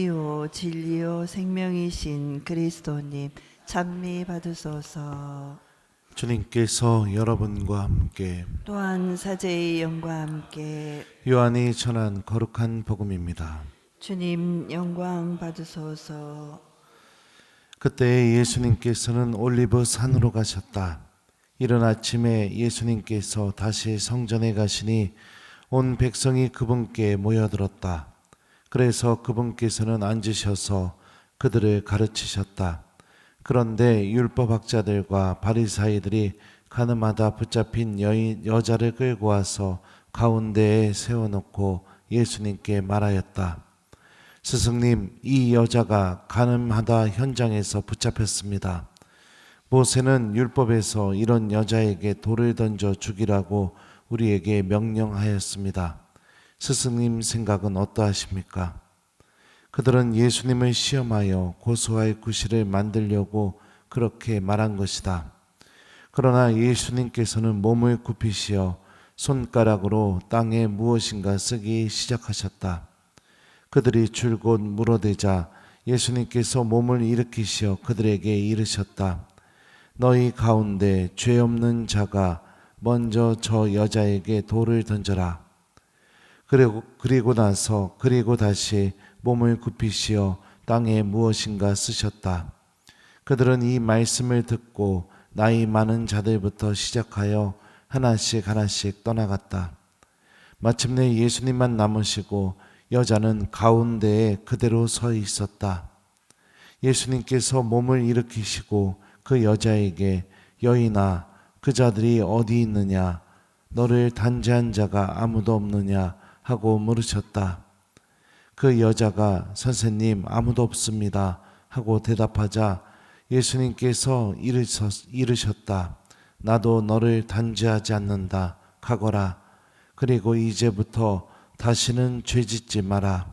이요 진리요 생명이신 그리스도님 찬미 받으소서. 주님께서 여러분과 함께 또한 사제의 영과 함께 요한이 전한 거룩한 복음입니다. 주님 영광 받으소서. 그때 예수님께서는 올리브 산으로 가셨다. 이른 아침에 예수님께서 다시 성전에 가시니 온 백성이 그분께 모여들었다. 그래서 그분께서는 앉으셔서 그들을 가르치셨다. 그런데 율법학자들과 바리사이들이 가늠하다 붙잡힌 여자를 끌고 와서 가운데에 세워놓고 예수님께 말하였다. 스승님, 이 여자가 가늠하다 현장에서 붙잡혔습니다. 모세는 율법에서 이런 여자에게 돌을 던져 죽이라고 우리에게 명령하였습니다. 스승님 생각은 어떠하십니까? 그들은 예수님을 시험하여 고소할 구실을 만들려고 그렇게 말한 것이다. 그러나 예수님께서는 몸을 굽히시어 손가락으로 땅에 무엇인가 쓰기 시작하셨다. 그들이 줄곧 물어대자 예수님께서 몸을 일으키시어 그들에게 이르셨다. 너희 가운데 죄 없는 자가 먼저 저 여자에게 돌을 던져라. 그리고 다시 몸을 굽히시어 땅에 무엇인가 쓰셨다. 그들은 이 말씀을 듣고 나이 많은 자들부터 시작하여 하나씩 떠나갔다. 마침내 예수님만 남으시고 여자는 가운데에 그대로 서 있었다. 예수님께서 몸을 일으키시고 그 여자에게 여인아, 그 자들이 어디 있느냐? 너를 단죄한 자가 아무도 없느냐? 하고 물으셨다. 그 여자가 선생님 아무도 없습니다 하고 대답하자 예수님께서 이르셨다. 나도 너를 단죄하지 않는다. 가거라. 그리고 이제부터 다시는 죄짓지 마라.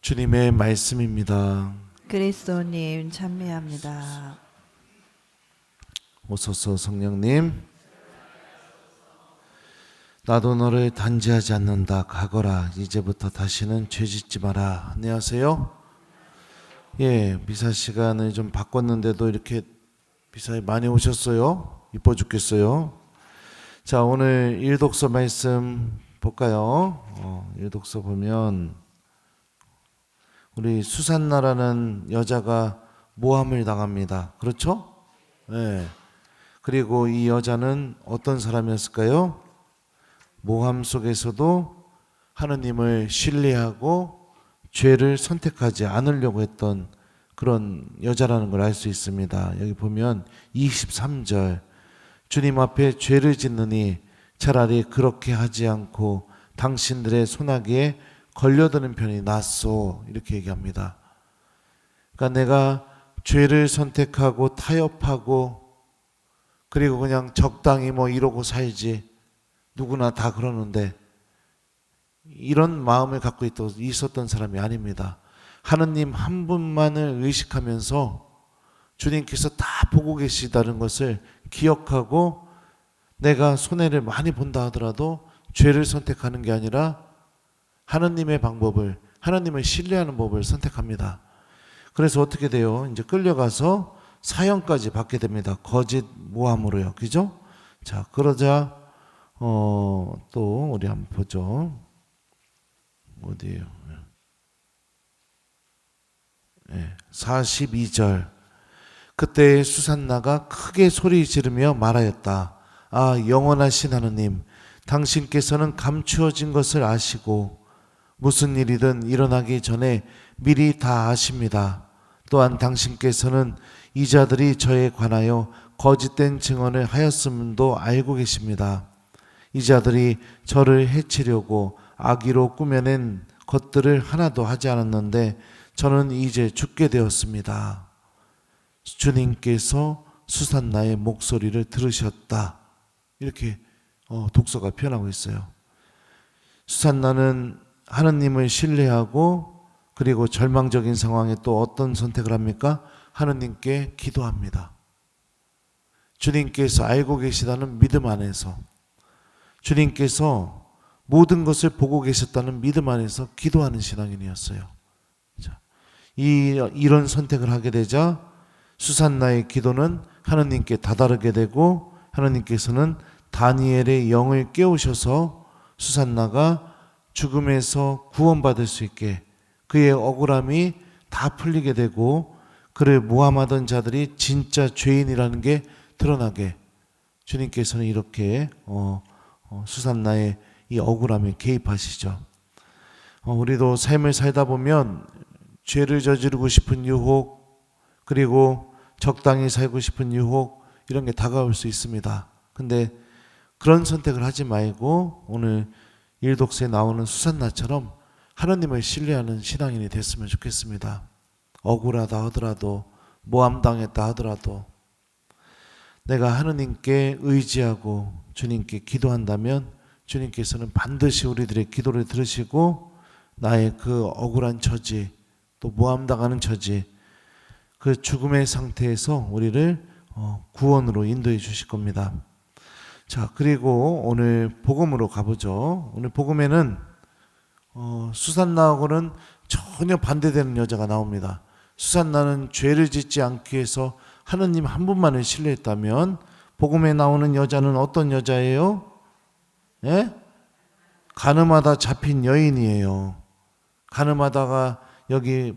주님의 말씀입니다. 그리스도님 찬미합니다. 오소서 성령님. 나도 너를 단죄하지 않는다. 가거라. 이제부터 다시는 죄짓지 마라. 안녕하세요. 예, 미사 시간을 좀 바꿨는데도 이렇게 미사에 많이 오셨어요. 이뻐 죽겠어요. 자, 오늘 일독서 말씀 볼까요? 일독서 보면 우리 수산나라는 여자가 모함을 당합니다. 그렇죠? 네. 그리고 이 여자는 어떤 사람이었을까요? 모함 속에서도 하느님을 신뢰하고 죄를 선택하지 않으려고 했던 그런 여자라는 걸 알 수 있습니다. 여기 보면 23절 주님 앞에 죄를 짓느니 차라리 그렇게 하지 않고 당신들의 손아귀에 걸려드는 편이 낫소 이렇게 얘기합니다. 그러니까 내가 죄를 선택하고 타협하고 그리고 그냥 적당히 뭐 이러고 살지 누구나 다 그러는데 이런 마음을 갖고 있었던 사람이 아닙니다. 하느님 한 분만을 의식하면서 주님께서 다 보고 계시다는 것을 기억하고 내가 손해를 많이 본다 하더라도 죄를 선택하는 게 아니라 하느님의 방법을, 하느님을 신뢰하는 법을 선택합니다. 그래서 어떻게 돼요? 이제 끌려가서 사형까지 받게 됩니다. 거짓 모함으로요. 그죠? 자, 그러자 또 우리 한번 보죠. 어디에요? 42절 그때 수산나가 크게 소리 지르며 말하였다. 아, 영원하신 하느님, 당신께서는 감추어진 것을 아시고 무슨 일이든 일어나기 전에 미리 다 아십니다. 또한 당신께서는 이 자들이 저에 관하여 거짓된 증언을 하였음도 알고 계십니다. 이 자들이 저를 해치려고 악의로 꾸며낸 것들을 하나도 하지 않았는데 저는 이제 죽게 되었습니다. 주님께서 수산나의 목소리를 들으셨다. 이렇게 독서가 표현하고 있어요. 수산나는 하느님을 신뢰하고 그리고 절망적인 상황에 또 어떤 선택을 합니까? 하느님께 기도합니다. 주님께서 알고 계시다는 믿음 안에서 주님께서 모든 것을 보고 계셨다는 믿음 안에서 기도하는 신앙인이었어요. 자, 이런 선택을 하게 되자 수산나의 기도는 하나님께 다다르게 되고, 하나님께서는 다니엘의 영을 깨우셔서 수산나가 죽음에서 구원받을 수 있게, 그의 억울함이 다 풀리게 되고, 그를 모함하던 자들이 진짜 죄인이라는 게 드러나게 주님께서는 이렇게 수산나의 이 억울함에 개입하시죠. 우리도 삶을 살다 보면 죄를 저지르고 싶은 유혹, 그리고 적당히 살고 싶은 유혹, 이런 게 다가올 수 있습니다. 근데 그런 선택을 하지 말고 오늘 일독서에 나오는 수산나처럼 하나님을 신뢰하는 신앙인이 됐으면 좋겠습니다. 억울하다 하더라도, 모함당했다 하더라도 내가 하나님께 의지하고 주님께 기도한다면 주님께서는 반드시 우리들의 기도를 들으시고 나의 그 억울한 처지, 또 모함당하는 처지, 그 죽음의 상태에서 우리를 구원으로 인도해 주실 겁니다. 자, 그리고 오늘 복음으로 가보죠. 오늘 복음에는 수산나하고는 전혀 반대되는 여자가 나옵니다. 수산나는 죄를 짓지 않기 위해서 하느님 한 분만을 신뢰했다면, 복음에 나오는 여자는 어떤 여자예요? 예? 가늠하다 잡힌 여인이에요. 가늠하다가 여기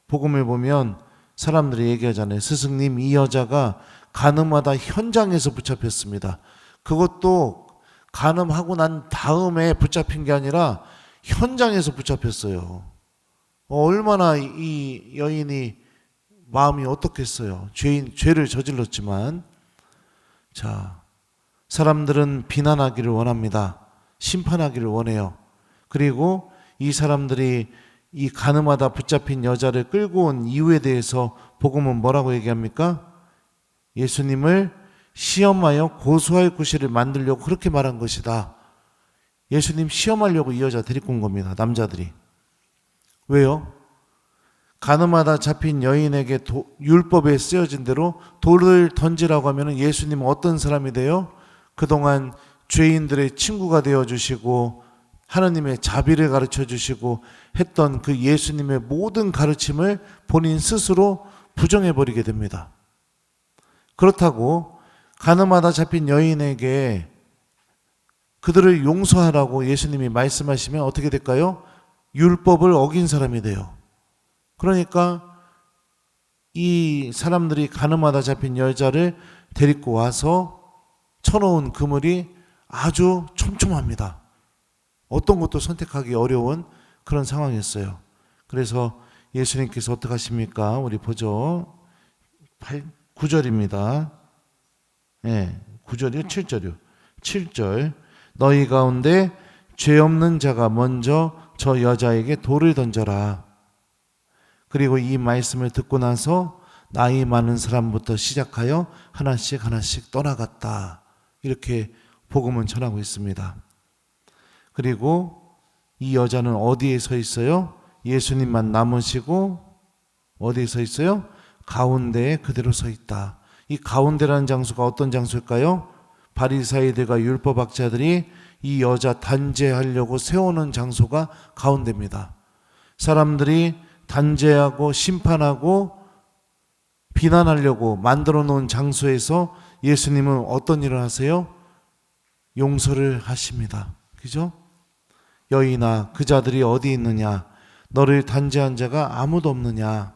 복음을 보면 사람들이 얘기하잖아요. 스승님, 이 여자가 가늠하다 현장에서 붙잡혔습니다. 그것도 가늠하고 난 다음에 붙잡힌 게 아니라 현장에서 붙잡혔어요. 얼마나 이 여인이 마음이 어떻겠어요. 죄를 저질렀지만. 자, 사람들은 비난하기를 원합니다. 심판하기를 원해요. 그리고 이 사람들이 이 가늠하다 붙잡힌 여자를 끌고 온 이유에 대해서 복음은 뭐라고 얘기합니까? 예수님을 시험하여 고소할 구실을 만들려고 그렇게 말한 것이다. 예수님 시험하려고 이 여자 데리고 온 겁니다. 남자들이. 왜요? 가늠하다 잡힌 여인에게 율법에 쓰여진 대로 돌을 던지라고 하면 예수님은 어떤 사람이 돼요? 그동안 죄인들의 친구가 되어주시고 하나님의 자비를 가르쳐 주시고 했던 그 예수님의 모든 가르침을 본인 스스로 부정해버리게 됩니다. 그렇다고 가늠하다 잡힌 여인에게 그들을 용서하라고 예수님이 말씀하시면 어떻게 될까요? 율법을 어긴 사람이 돼요. 그러니까 이 사람들이 가늠하다 잡힌 여자를 데리고 와서 쳐놓은 그물이 아주 촘촘합니다. 어떤 것도 선택하기 어려운 그런 상황이었어요. 그래서 예수님께서 어떻게 하십니까? 우리 보죠. 9절입니다. 네, 9절이요? 7절이요? 7절. 너희 가운데 죄 없는 자가 먼저 저 여자에게 돌을 던져라. 그리고 이 말씀을 듣고 나서 나이 많은 사람부터 시작하여 하나씩 하나씩 떠나갔다. 이렇게 복음은 전하고 있습니다. 그리고 이 여자는 어디에 서 있어요? 예수님만 남으시고 어디에 서 있어요? 가운데에 그대로 서 있다. 이 가운데라는 장소가 어떤 장소일까요? 바리사이들과 율법학자들이 이 여자 단죄하려고 세우는 장소가 가운데입니다. 사람들이 단죄하고 심판하고 비난하려고 만들어 놓은 장소에서 예수님은 어떤 일을 하세요? 용서를 하십니다. 그죠? 여인아, 그 자들이 어디 있느냐? 너를 단죄한 자가 아무도 없느냐?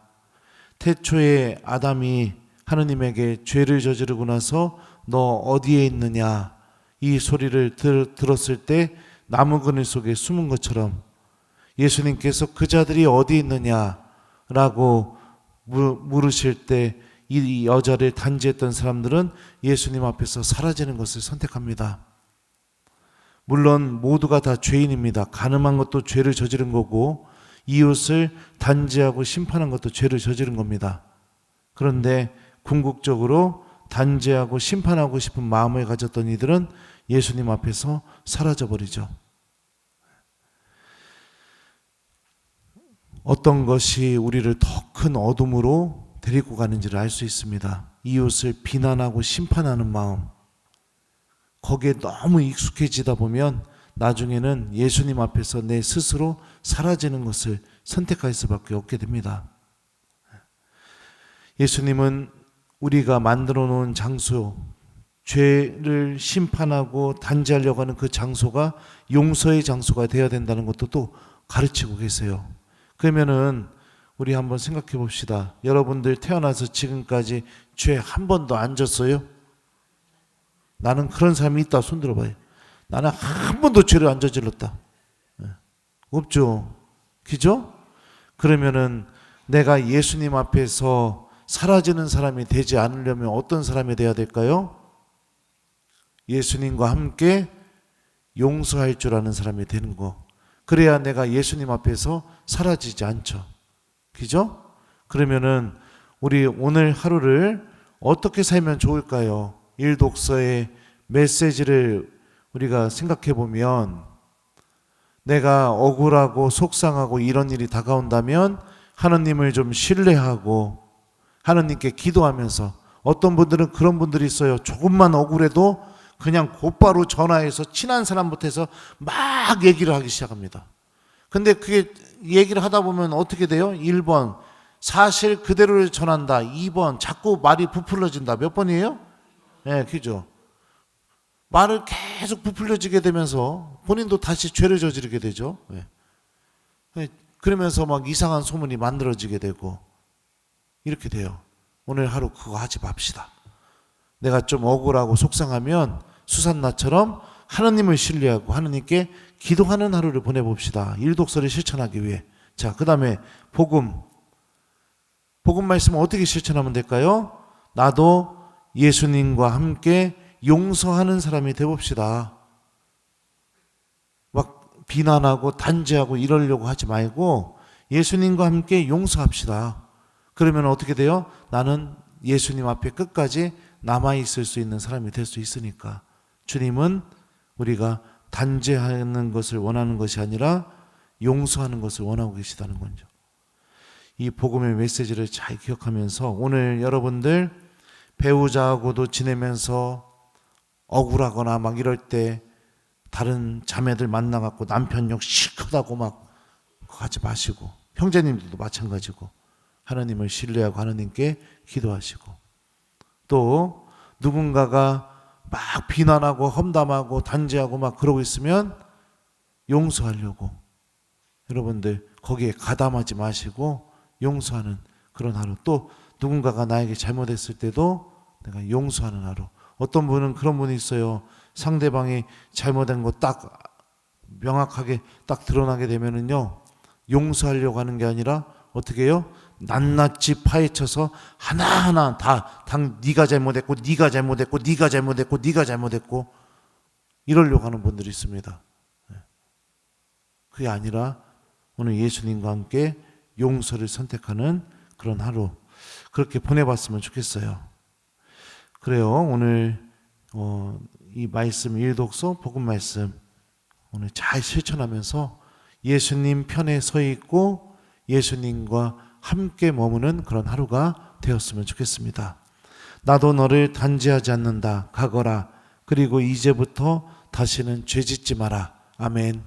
태초에 아담이 하느님에게 죄를 저지르고 나서 너 어디에 있느냐? 이 소리를 들었을 때 나무 그늘 속에 숨은 것처럼 예수님께서 그 자들이 어디 있느냐라고 물으실 때 이 여자를 단죄했던 사람들은 예수님 앞에서 사라지는 것을 선택합니다. 물론 모두가 다 죄인입니다. 가늠한 것도 죄를 저지른 거고 이웃을 단죄하고 심판한 것도 죄를 저지른 겁니다. 그런데 궁극적으로 단죄하고 심판하고 싶은 마음을 가졌던 이들은 예수님 앞에서 사라져버리죠. 어떤 것이 우리를 더 큰 어둠으로 데리고 가는지를 알 수 있습니다. 이웃을 비난하고 심판하는 마음, 거기에 너무 익숙해지다 보면 나중에는 예수님 앞에서 내 스스로 사라지는 것을 선택할 수밖에 없게 됩니다. 예수님은 우리가 만들어 놓은 장소, 죄를 심판하고 단죄하려고 하는 그 장소가 용서의 장소가 되어야 된다는 것도 또 가르치고 계세요. 그러면은 우리 한번 생각해 봅시다. 여러분들 태어나서 지금까지 죄 한 번도 안 졌어요? 나는 그런 사람이 있다. 손 들어봐요. 나는 한 번도 죄를 안 저질렀다. 없죠. 그죠? 그러면은 내가 예수님 앞에서 사라지는 사람이 되지 않으려면 어떤 사람이 되어야 될까요? 예수님과 함께 용서할 줄 아는 사람이 되는 거. 그래야 내가 예수님 앞에서 사라지지 않죠. 그죠? 그러면은 우리 오늘 하루를 어떻게 살면 좋을까요? 일독서의 메시지를 우리가 생각해 보면 내가 억울하고 속상하고 이런 일이 다가온다면 하나님을 좀 신뢰하고 하나님께 기도하면서, 어떤 분들은 그런 분들이 있어요. 조금만 억울해도 그냥 곧바로 전화해서 친한 사람부터 해서 막 얘기를 하기 시작합니다. 근데 그게 얘기를 하다 보면 어떻게 돼요? 1번 사실 그대로를 전한다. 2번 자꾸 말이 부풀려진다. 몇 번이에요? 네, 그죠? 말을 계속 부풀려지게 되면서 본인도 다시 죄를 저지르게 되죠. 네. 그러면서 막 이상한 소문이 만들어지게 되고 이렇게 돼요. 오늘 하루 그거 하지 맙시다. 내가 좀 억울하고 속상하면 수산나처럼 하나님을 신뢰하고 하나님께 기도하는 하루를 보내봅시다. 일독서를 실천하기 위해. 자, 그 다음에 복음 말씀은 어떻게 실천하면 될까요? 나도 예수님과 함께 용서하는 사람이 되봅시다. 막 비난하고 단죄하고 이러려고 하지 말고 예수님과 함께 용서합시다. 그러면 어떻게 돼요? 나는 예수님 앞에 끝까지 남아있을 수 있는 사람이 될 수 있으니까. 주님은 우리가 단죄하는 것을 원하는 것이 아니라 용서하는 것을 원하고 계시다는 거죠. 이 복음의 메시지를 잘 기억하면서 오늘 여러분들 배우자하고도 지내면서 억울하거나 막 이럴 때 다른 자매들 만나갖고 남편 욕 실컷하고 막 그거 하지 마시고, 형제님들도 마찬가지고 하나님을 신뢰하고 하나님께 기도하시고, 또 누군가가 막 비난하고 험담하고 단죄하고 막 그러고 있으면 용서하려고 여러분들 거기에 가담하지 마시고 용서하는 그런 하루, 또 누군가가 나에게 잘못했을 때도 내가 용서하는 하루. 어떤 분은 그런 분이 있어요. 상대방이 잘못한 거 딱 명확하게 딱 드러나게 되면은요, 용서하려고 하는 게 아니라 어떻게 해요? 낱낱이 파헤쳐서 하나하나 다 네가 잘못했고 네가 잘못했고 네가 잘못했고 네가 잘못했고 이러려고 하는 분들이 있습니다. 그게 아니라 오늘 예수님과 함께 용서를 선택하는 그런 하루, 그렇게 보내봤으면 좋겠어요. 그래요. 오늘 이 말씀, 일독서 복음 말씀 오늘 잘 실천하면서 예수님 편에 서 있고 예수님과 함께 머무는 그런 하루가 되었으면 좋겠습니다. 나도 너를 단죄하지 않는다. 가거라. 그리고 이제부터 다시는 죄짓지 마라. 아멘.